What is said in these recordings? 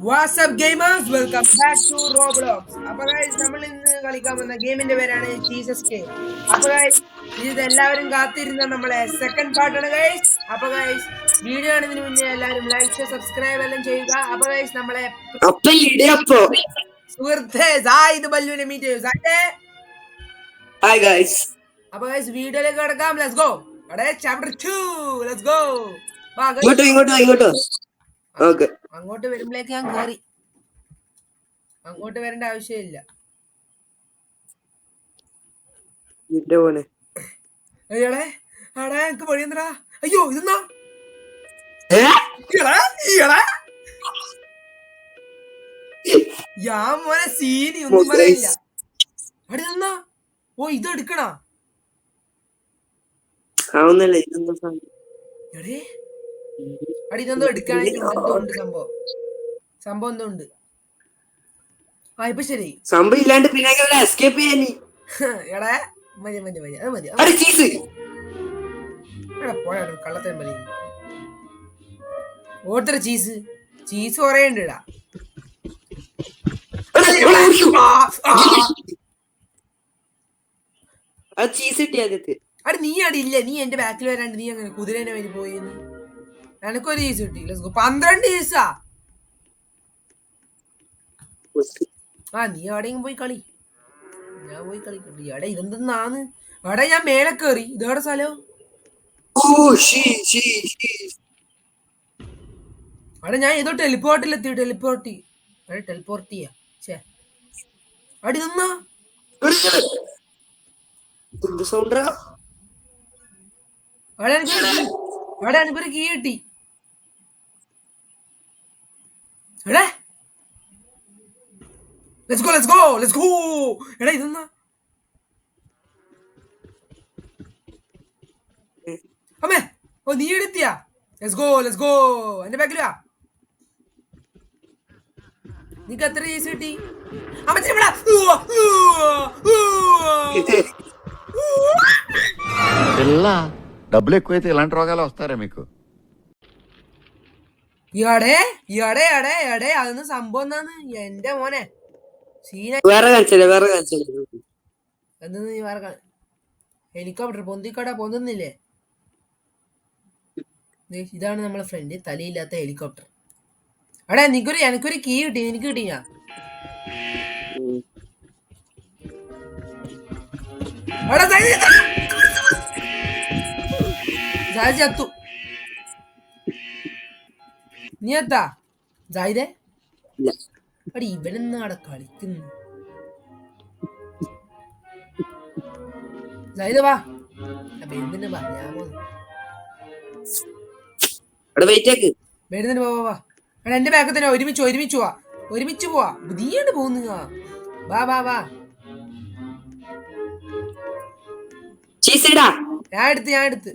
What's up gamers? Welcome back to Roblox. അപ്പോൾ guys നമ്മൾ ഇന്ന് കളിക്കാൻ പോകുന്ന ഗെയിമിന്റെ പേരാണ് ജീസസ് കേവ്. അപ്പോൾ guys ഇത് എല്ലാവരും കാത്തിരുന്ന നമ്മളെ സെക്കൻഡ് പാർട്ട് ആണ് guys. അപ്പോൾ guys വീഡിയോ കാണുന്നതിന് മുന്നേ എല്ലാവരും ലൈക്ക് സബ്സ്ക്രൈബ് എല്ലാം ചെയ്യുക. അപ്പോൾ guys നമ്മളെ സുഹൃത്തേ സായിദ് ബല്ലുവിനെ മീറ്റ് ചെയ്യൂ. സായിദേ Hi guys. അപ്പോൾ guys വീഡിയോയിലേക്ക് കടക്കാം. Let's go. അടേ chapter 2. Let's go. ഇങ്ങോട്ട് ഓക്കേ. അങ്ങോട്ട് വരുമ്പോഴേക്ക് ഞാൻ കേറി. അങ്ങോട്ട് വരേണ്ട ആവശ്യമില്ല. അയ്യോടെ ആടാ എനിക്ക് പണി എന്താ? അയ്യോ ഇതെന്നാ ഞാൻ മോനെ സീനി ഒന്നും പറയില്ല. അടി തന്നാ ഓ ഇത് എടുക്കണ അടി ഇതെന്തോ എടുക്കാണെങ്കിൽ എന്തോ ഉണ്ട് സംഭവം എന്തോ ഉണ്ട്. ആ ഇപ്പൊ ശരി സംഭവം ഇല്ലാണ്ട് പിന്നെ എസ്കേപ്പ് ചെയ്യാനി. എടാ മതി അത് മതി. എടാ പോയാ കള്ളത്തരം മതി. ഓട്ടർ ചീസ് കൊറേ ഉണ്ട് ഇടാ. അടി നീ അടിയില്ല, നീ എന്റെ ബാക്കിൽ വരാണ്ട് നീ അങ്ങനെ കുതിരേനെ വരി പോയിന്ന്. എനക്കൊരു ചീസ് കിട്ടി. 12 ചീസാ. ആ നീ എവിടെയെങ്കിലും പോയി കളി, ഞാൻ പോയി കളിക്കട്ടെ. എടാ ഇതെന്തെന്നാന്ന്? എടാ ഞാൻ മേലെ കേറി. ഇതേടെ സ്ഥലം? എടാ ഞാൻ ഏതോ ടെലിപ്പോർട്ടിലെത്തി. ടെലിപ്പോർട്ട് ചെയ്യാ. അടി നിന്നാ എനിക്കൊരു കീ കിട്ടി. എടാ let's go. എടാ ഇതെന്നാ? അമ്മേ ഓ നീ എടുത്തിയാ? let's go എന്റെ ബാക്കിലാ. നിനക്ക് എത്ര ചീസ് കിട്ടി? డబ్బులు ఎక్కువైతే ఇలాంటి రోగాలు వస్తారా మీకు? അതൊന്നും സംഭവം എന്താന്ന് എന്റെ മോനെ സീന. എന്തെന്ന് നീ വേറെ ഹെലികോപ്റ്റർ പൊന്തുന്നില്ലേ? ഇതാണ് നമ്മളെ ഫ്രണ്ട്, തലയില്ലാത്ത ഹെലികോപ്റ്റർ. എടാ എനിക്കൊരു കീ കിട്ടി. എനിക്ക് കിട്ടി. ഞാൻ ചത്തു. നീ എത്താ ജായിദേ? അടി ഇവനെന്നാടെ കളിക്കുന്നു. ജായിദ് വാ. അപ്പൊ എന്തിനു വാ, ഞാൻ വരുന്നുണ്ട്. വാ എടാ എന്റെ ബാക്കിൽ തന്നെ ഒരുമിച്ച് പോവാ. നീയാണ് പോകുന്ന. വാ ഞാൻ എടുത്ത്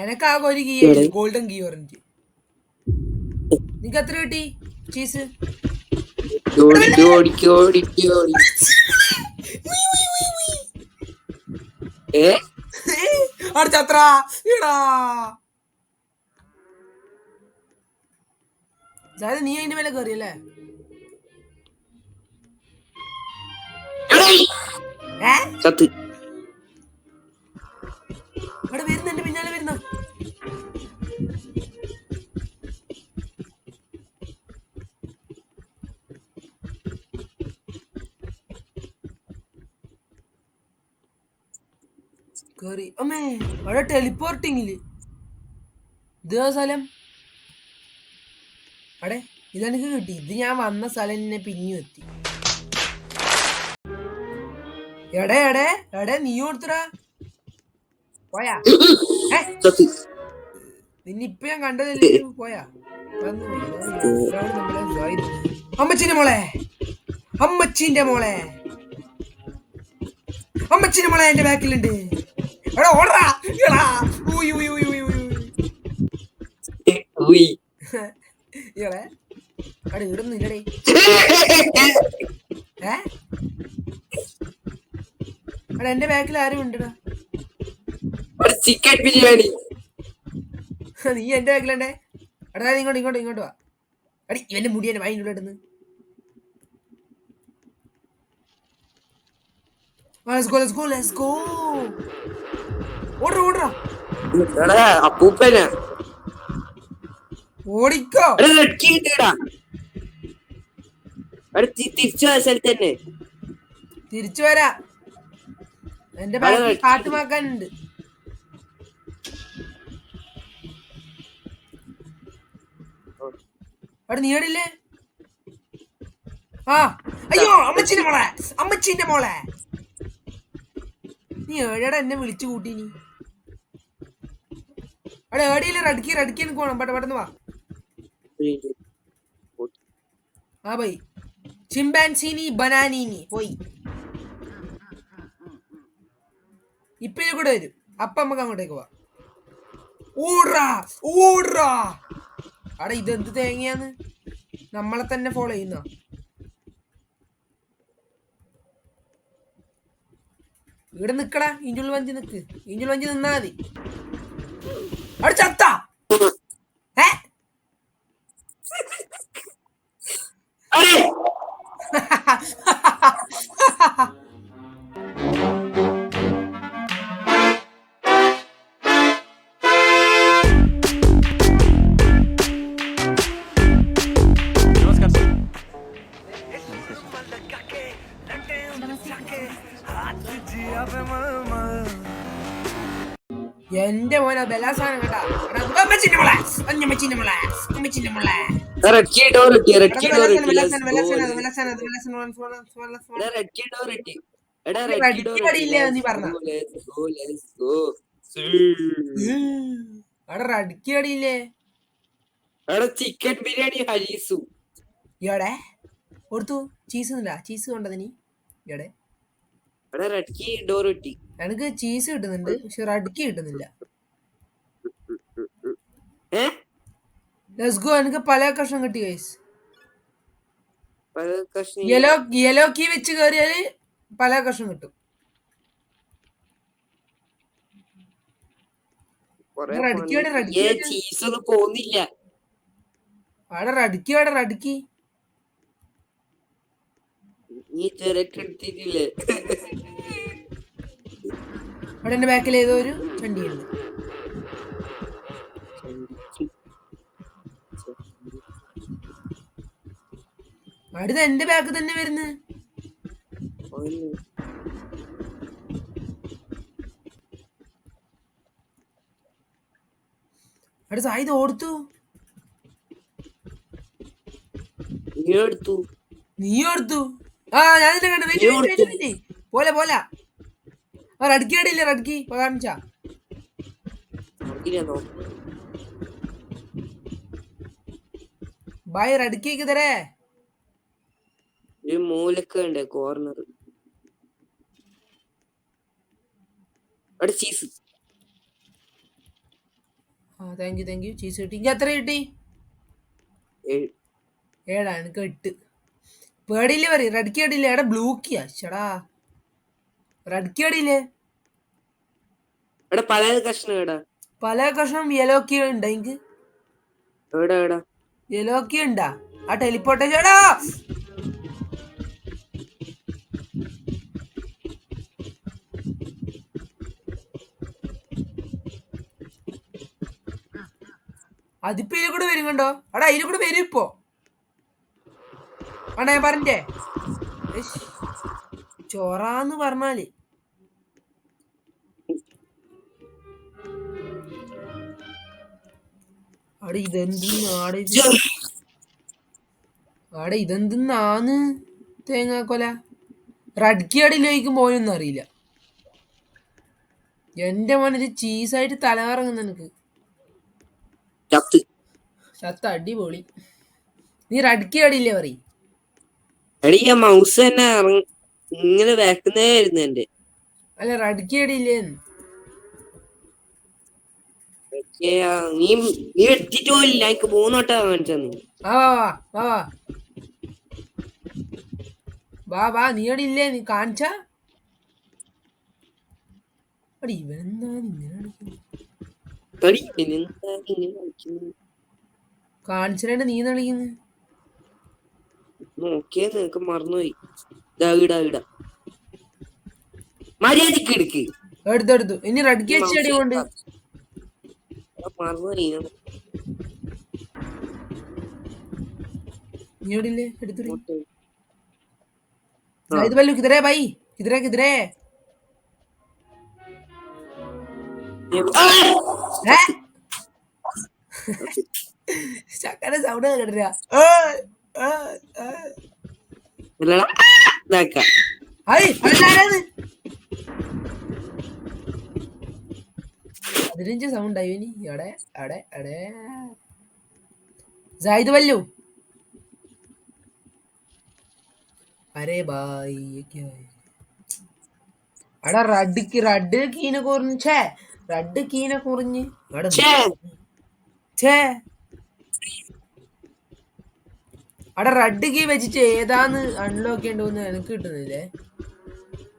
എനക്കാകെ ഒരു കീ, ഗോൾഡൻ കീ ഓറഞ്ച്. നിനക്ക് എത്ര കിട്ടി ചീസ്? അടുത്തത്ര നീ അതിന്റെ മേലെ കയറിയല്ലേ? അവിടെ വരുന്ന എന്റെ പിന്നാലെ വരുന്ന. കേറി അമ്മേ. അവിടെ ടെലിപ്പോർട്ടിങ്ങില് ഇതാ സ്ഥലം. അടെ ഇതെനിക്ക് കിട്ടി. ഇത് ഞാൻ വന്ന സ്ഥലം എന്നെ പിന്നെയും എത്തി. എടേ നീ കൊടുത്തടാ പോയാ? നിന്നിപ്പ ഞാൻ കണ്ടതല്ലേ? പോയാ അമ്മച്ചിന്റെ മോളെ എന്റെ ബാക്കിലുണ്ട്. എടാ ഓടാ. അവിടെ ഇടുന്നില്ലടേ. എടാ എന്റെ ബാക്കിൽ ആരും ഉണ്ടടാ. ചിക്കൻ ബിരിയാണി. നീ എന്റെ ബാക്കിലുണ്ടേ. എടാ ഇങ്ങോട്ട് ഇങ്ങോട്ട് ഇങ്ങോട്ട് വാ. അടി ഇവന്റെ മുടി എന്നെ വായിൻ്റെ ഉള്ളിൽ ഇടുന്നു. Let's go, let's go, let's go. ഓടറാ ഓടറാ എടാ അപ്പൂപ്പനാ ഓടിക്കോ. എടാ ലഡ്ക്കിട്ടാ എടാ തിരിച്ചു ആ സ്ഥലത്ത് തന്നെ തിരിച്ചു വരാ. എന്റെ ബാക്കിൽ കാട്ടുമാക്കാനുണ്ട്. അവിടെ നീടില്ലേ? ആ അയ്യോ അമ്മച്ചിന്റെ മോളെ, അമ്മച്ചിന്റെ മോളെ. നീ ഏഴടാ എന്നെ വിളിച്ചു കൂട്ടി നീ. അവിടെ ഏടിയില്ല. റഡ്ക്കി റഡ്ക്കി എനിക്ക് പോണം. പെട്ടെന്ന് വാ. ആ പോയി. ചിമ്പാൻസിനി ബനാനീനി പോയി. ഇപ്പൊ ഇത് കൂടെ വരും. അപ്പൊ നമുക്ക് അങ്ങോട്ടേക്ക് പോവാ. ഓടാ ഓടാ. അവിടെ ഇതെന്ത് തേങ്ങയാന്ന്? നമ്മളെ തന്നെ ഫോളോ ചെയ്യുന്ന. ഇവിടെ നിക്കടാ. ഇഞ്ചുൾ വഞ്ചി നിക്ക്. ഇഞ്ചുൾ വഞ്ചി നിന്നാ മതി. അവിടെ ചത്ത. എന്റെ മോനെ ബലാസാനം കേട്ടാ. അമ്മച്ചിന്റെ മോളെ, അമ്മച്ചിന്റെ മോളെ, അമ്മച്ചിന്റെ മോളെ. റെഡ്ക്കി ഡോർ ഇട്ടി റെഡ്ക്കി ഡോർ ഇട്ടി എടാ റെഡ്ക്കി ഡോർ അടിയില്ലേ നീ പറഞ്ഞ? അവിടെ റഡ്ക്കി അടിയില്ലേ? എടാ ചിക്കൻ ബിരിയാണി ഹരീസു ഇയാടെ കൊടുത്തു. ചീസ് ഇല്ല. ചീസ് കൊണ്ടത് നീ ഇയാടെ. എടാ റെഡ്ക്കി ഡോർ ഇട്ടി. എനിക്ക് ചീസ് കിട്ടുന്നുണ്ട് പക്ഷെ റഡ്ക്കി കിട്ടുന്നില്ല. Let's go. എനിക്ക് പല കഷ്ണം കിട്ടി ഗൈസ്. യെല്ലോ കീ വെച്ച് കയറിയാല് പല കഷ്ണം കിട്ടും. പോകുന്നില്ല. അവിടെ റഡ്ക്കി അവിടെ റഡ്ക്കി. നീ ചെറുക്കെടുത്തിട്ടില്ലേ? അവിടെ എന്റെ ബാക്കിൽ ഏതോ ഒരു വണ്ടിയുണ്ട്. അടുത്ത എന്റെ ബാക്ക് തന്നെ വരുന്നു. അവിടെ സായിത് ഓടുത്തു. നീ ഓടുത്തു. ആ ഞാൻ കണ്ടു. പോലെ പോലെ റഡ്ക്കി അടിയില്ല. റഡ്ക്കി കാണിച്ചാ ബായ് റഡ്ക്കിക്ക് തരേ. ഒരു മൂലൊക്കെ ഉണ്ട് കോർണർ. അവിടെ ചീസ്. ആ താങ്ക് യു ചീസ് കിട്ടി. ഇനി എത്ര കിട്ടി? 7. എനിക്ക് 8. പേടിയില്ലേ പറ. റഡ്ക്കി അടിയില്ലേ? എടാ ബ്ലൂക്കിയാ. ചേടാ റഡ്ക്കി അടിയില്ലേ? പല കഷ്ണം എടാ. പല കഷ്ണം യെല്ലോ കീ ഉണ്ട്. എനിക്ക് യെല്ലോ കീ ഉണ്ടാ? ആ ടെലിപ്പോർട്ടേഷൻ എടാ. അതിപ്പോ ഇതിൽ കൂടെ വരും കണ്ടോ? അടാ അതിൽ കൂടെ വരും ഇപ്പോ. ആണോ ഞാൻ പറഞ്ഞേ? ചോറാന്ന് പറഞ്ഞാല് അവിടെ ഇതെന്തിനാന്ന് തേങ്ങാക്കൊല. റഡ്ക്കി അടിയിലേക്കും പോയൊന്നും അറിയില്ല. എന്റെ മോനൊരു ചീസായിട്ട് തലകറങ്ങുന്ന എനിക്ക്. ചത്ത അടിപൊളി. നീ റഡ്ക്കി അടിയില്ലേ പറയും? മൗസ് തന്നെ ഇങ്ങനെ വേക്കുന്നേ ആയിരുന്നു എന്റെ. അല്ല റഡ്ക്കി അടിയില്ലേ? നീ എടുത്തിട്ട് പോയില്ല. എനിക്ക് 3 വട്ടം കാണിച്ചു. വാ നീ അടിയില്ലേ? നീ കാണിച്ച ഇവനെന്താ ഇങ്ങനെ കളി എന്താ ഇങ്ങനെ കളിക്കുന്നു? കാണിച്ചിട്ട് നീ കളിക്കുന്നു. നോക്കിയാ നിനക്ക് മറന്നുപോയി. ഇതാ ഇടാ ഇടാ മര്യാദക്ക് എടുക്ക്. എടുത്തെടുത്തു. ഇനി റെഡ് കി വെച്ച് അടി കൊണ്ട് മറന്നുപോയി. നീ എവിടില്ലേ? എടുത്തു. ഇങ്ങോട്ട്. ഇത് വല്ലു കിതറേ ബൈ, കിതറേ കിതറേ. ആ! ചക്കര സൗണ്ട് കേട്ടില്ല. ഇല്ലടാ. ഇതാക്കാം. അതാരാണ്? 15 സൗണ്ട് ആയി ഇനി. എടെ എടെ എടെ സായിദ് വല്ലു. അരേ ബായ് അടാ റഡ് കീനെ കുറഞ്ഞ് റഡ് കീനെ കുറഞ്ഞ് അവിടെ റെഡ് കീ വെച്ചിട്ട് ഏതാന്ന് അൺലോക്ക് ചെയ്യണ്ടോന്ന് എനിക്ക് കിട്ടുന്നില്ലേ.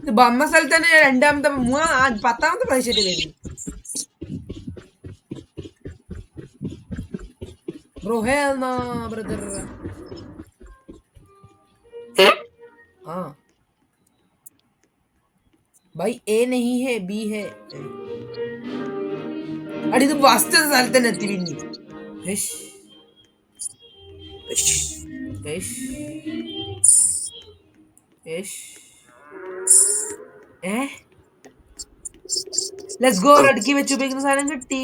ഇത് വന്ന സ്ഥലത്ത് തന്നെ രണ്ടാമത്തെ 10ാമത്തെ പ്രാവശ്യമായിട്ട് വരുന്നു. ബ്രദർ हाँ भाई ए नहीं है बी है. अरे ഇത് ഫസ്റ്റ് സ്ഥലത്ത് തന്നെ എത്തി. പിന്നെ ലെറ്റ്സ് ഗോ. റെഡ്കി വെച്ച് ഉപയോഗിക്കുന്ന സാധനം കിട്ടി.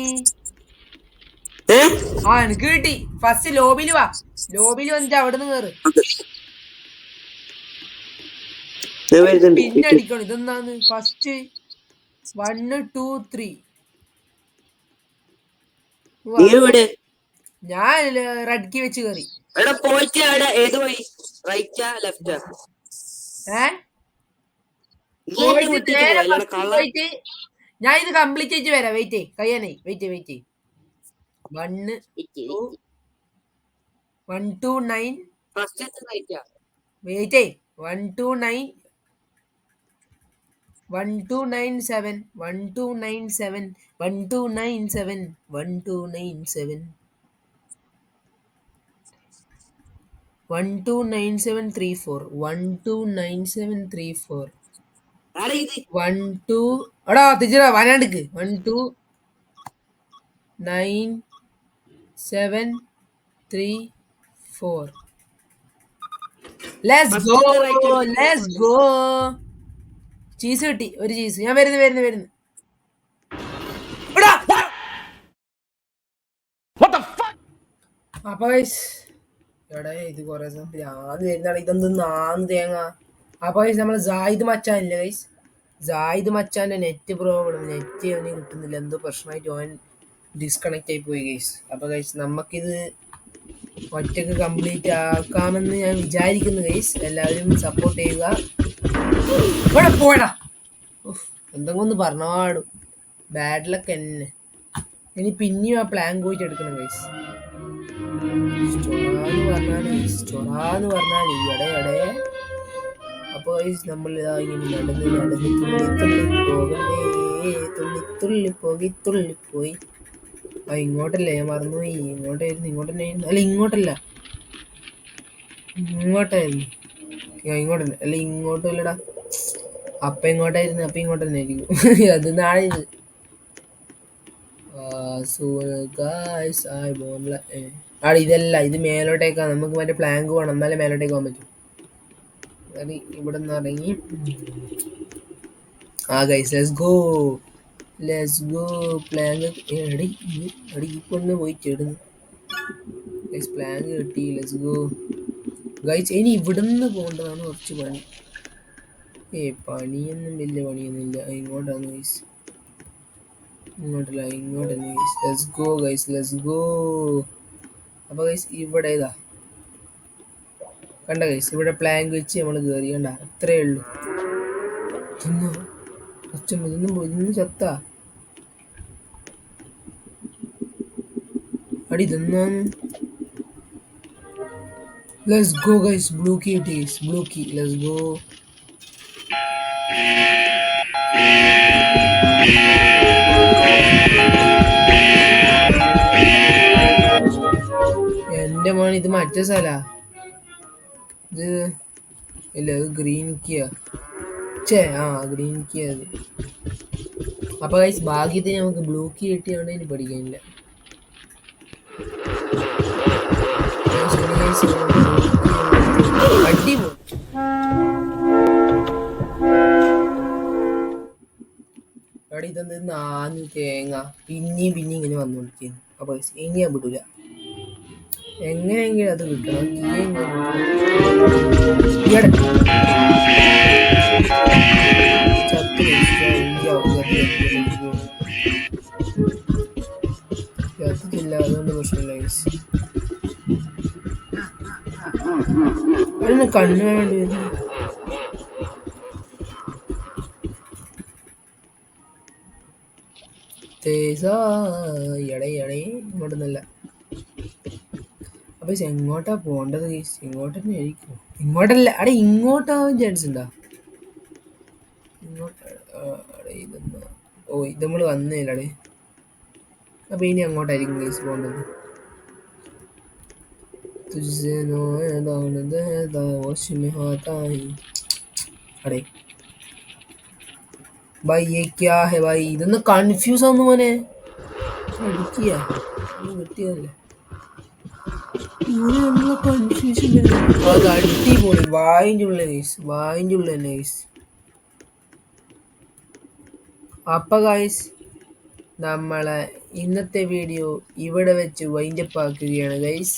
എനിക്ക് കിട്ടി. ഫസ്റ്റ് ലോബിയിൽ വാ. ലോബിയിൽ വന്നിട്ട് അവിടെ നിന്ന് കേറ്. പിന്നെ അടിക്കണം. ഇതെന്താന്ന് ഫസ്റ്റ് 1 2 3. ഞാൻ റെഡ് കീ വെച്ച് കയറി. ഞാൻ ഇത് കംപ്ലീറ്റ് ചെയ്ത് വരാം. വെയിറ്റ് കഴിയാനായി. വെയിറ്റ് 1 2 9 വെയിറ്റ് 1 2 9 1 2 9 7 1 2 9 7 1 2 9 7 1 2 9 7 1 2 9 7 3 4 1 2 9 7 3 4 1 2 എടാ തിരിച്ചടാ വനാടുക്ക് 1 2 9 7 3 4. Let's go. ചീസ് കിട്ടി. ഒരു ചീസ്. ഞാൻ വരുന്നു. അപ്പൊ എടേ ഇത് കൊറേ വരുന്നതാണ്. ഇതെന്ത് നാന്ന് തേങ്ങ. അപ്പൊ നമ്മളെ സായിദ് മച്ചാനില്ല ഗൈസ്. സായിദ് മച്ചാന്റെ നെറ്റ് പ്രോബ്ലം. നെറ്റ് അവന് കിട്ടുന്നില്ല. എന്തോ പ്രശ്നമായിട്ട് ഓൻ ഡിസ്കണക്ട് ആയി പോയി ഗൈസ്. അപ്പൊ ഗൈസ് നമുക്കിത് ഒറ്റക്ക് കംപ്ലീറ്റ് ആക്കാമെന്ന് ഞാൻ വിചാരിക്കുന്നു ഗൈസ്. എല്ലാവരും സപ്പോർട്ട് ചെയ്യുക. പോടാ എന്തെങ്കിലും ഒന്ന് പറഞ്ഞാടും. ബാഡ് ലക്ക് എന്നെ. ഇനി പിന്നെയും ആ പ്ലാൻ പോയിട്ട് എടുക്കണം ഗൈസ്. ചൊറാന്ന് പറഞ്ഞാൽ എടേ. അപ്പൊ ഗൈസ് നമ്മൾ ഇങ്ങനെ നടന്ന് തുള്ളിപ്പോയി. ഇങ്ങോട്ടല്ലേ? ഞാൻ മറന്നുപോയി. ഇങ്ങോട്ടായിരുന്നു. അല്ല ഇങ്ങോട്ടല്ല. ഇങ്ങോട്ടായിരുന്നു. അല്ല ഇങ്ങോട്ടല്ലടാ. അപ്പൊ ഇങ്ങോട്ടായിരുന്നു. അപ്പൊ ഇങ്ങോട്ട് തന്നെ ആയിരിക്കും. അത് നാളെ ഇതല്ല. ഇത് മേലോട്ടേക്കാണ്. നമുക്ക് മറ്റേ പ്ലാങ്ക് പോകണം. എന്നാലേ മേലോട്ടേക്ക് പോകാൻ പറ്റും. അത് ഇവിടെ നിന്ന് ഇറങ്ങി. Guys let's go. പ്ലാങ്ക് കൊണ്ട് പോയി ചേടുന്നു ഗൈസ്. പ്ലാങ്ക് കിട്ടി. Let's go guys. ഇനി ഇവിടുന്ന് പോകേണ്ടതാണ് കുറച്ച് പണി. പണിയൊന്നും വലിയ പണിയൊന്നുമില്ല. ഇങ്ങോട്ടാണ് ഗൈസ്. ഇങ്ങോട്ടല്ല ഇങ്ങോട്ടന്നെ ഗൈസ്. Let's go. അപ്പൊ ഗൈസ് ഇവിടെ ഇതാ കണ്ട ഗൈസ്. ഇവിടെ പ്ലാങ്ക് വെച്ച് നമ്മൾ കയറി. കണ്ട അത്രേ ഉള്ളൂ. ഇതൊന്നും ചത്താ അടി തിന്നാന്ന്. Let's go guys. Blue key കിട്ടി ഗൈസ്. Blue key. Let's go. എന്റെ മോൻ ഇത് മറ്റേ സ്ഥലാ. ഇത് ഇല്ല, ഇത് ഗ്രീൻ കിയ. ഗ്രീൻ കിയ അത്. അപ്പൊ ഗൈസ് ഭാഗ്യത്തിന് നമുക്ക് ബ്ലൂ കീ കിട്ടിയോണ്ട് ഇനി പഠിക്കാനില്ല. അടിപൊളി. അവിടെ ഇതെന്ത് 4 തേങ്ങ പിന്നെയും ഇങ്ങനെ വന്നോണ്ടിരിക്കുന്നു. അപ്പൊ ഇനി ഞാൻ വിടൂല, എങ്ങനെയെങ്കിലും അത് കിട്ടണം. കത്തിച്ചില്ല, അതുകൊണ്ട് പ്രശ്നമില്ല. അതിന് കണ്ണ് വേണ്ടി വരും. ഇങ്ങോട്ടൊന്നല്ല. അപ്പൊ എങ്ങോട്ടാ പോണ്ടത്? ഇങ്ങോട്ട് തന്നെ ആയിരിക്കും. ഇങ്ങോട്ടല്ല, അവിടെ ഇങ്ങോട്ടാവാൻ ചാൻസ് ഉണ്ടാ? ഇതൊന്ന് ഇത് നമ്മള് വന്നില്ലേ. അപ്പൊ ഇനി അങ്ങോട്ടായിരിക്കും ഗൈസ് പോണ്ടത്. അടേ ഇതൊന്ന് കൺഫ്യൂസ് ആവുന്നു മോനെ. കിട്ടിയതല്ലേ കൺഫ്യൂഷൻ. അടിപൊളി. വായിൻ്റെ ഉള്ളിൽ തന്നെ ഗൈസ്. അപ്പൊ ഗൈസ് നമ്മളെ ഇന്നത്തെ വീഡിയോ ഇവിടെ വെച്ച് വൈൻഡപ്പ് ആക്കുകയാണ് ഗൈസ്.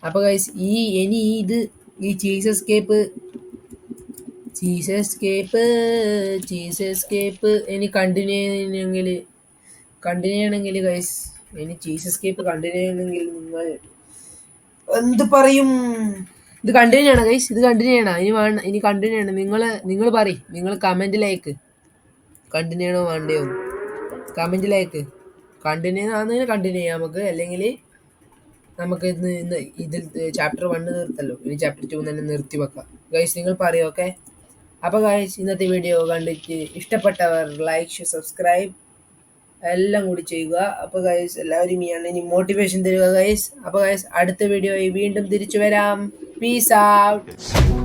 അപ്പൊ ഗൈസ് ഈ ചീസ് എസ്കേപ്പ് ഇനി കണ്ടിന്യൂ ചെയ്യണമെങ്കിൽ ഗൈസ്, ഇനി ചീസ് എസ്കേപ്പ് കണ്ടിന്യൂ ചെയ്യണമെങ്കിൽ നിങ്ങൾ എന്ത് പറയും? ഇത് കണ്ടിന്യൂ ചെയ്യണം ഗൈസ്, ഇത് കണ്ടിന്യൂ ചെയ്യണം. ഇനി കണ്ടിന്യൂ ചെയ്യണം. നിങ്ങൾ പറയും, നിങ്ങൾ കമന്റിലേക്ക് കണ്ടിന്യൂ ചെയ്യണോ വേണ്ടയോ? കമന്റിലേക്ക് കണ്ടിന്യൂ ആണെങ്കിൽ കണ്ടിന്യൂ ചെയ്യാം നമുക്ക്. അല്ലെങ്കിൽ നമുക്ക് ഇതിൽ ചാപ്റ്റർ 1 തീർത്തല്ലോ, ഇനി ചാപ്റ്റർ 2 തന്നെ നിർത്തി വെക്കാം ഗൈസ്. നിങ്ങൾ പറയും, ഓക്കെ? അപ്പോൾ ഗൈസ് ഇന്നത്തെ വീഡിയോ കണ്ടിട്ട് ഇഷ്ടപ്പെട്ടവർ ലൈക്ക്, സബ്സ്ക്രൈബ് എല്ലാം കൂടി ചെയ്യുക. അപ്പോൾ ഗൈസ് എല്ലാവരും ഇനി മോട്ടിവേഷൻ തരിക ഗൈസ്. അപ്പോൾ ഗൈസ് അടുത്ത വീഡിയോ വീണ്ടും തിരിച്ചു വരാം. Peace out.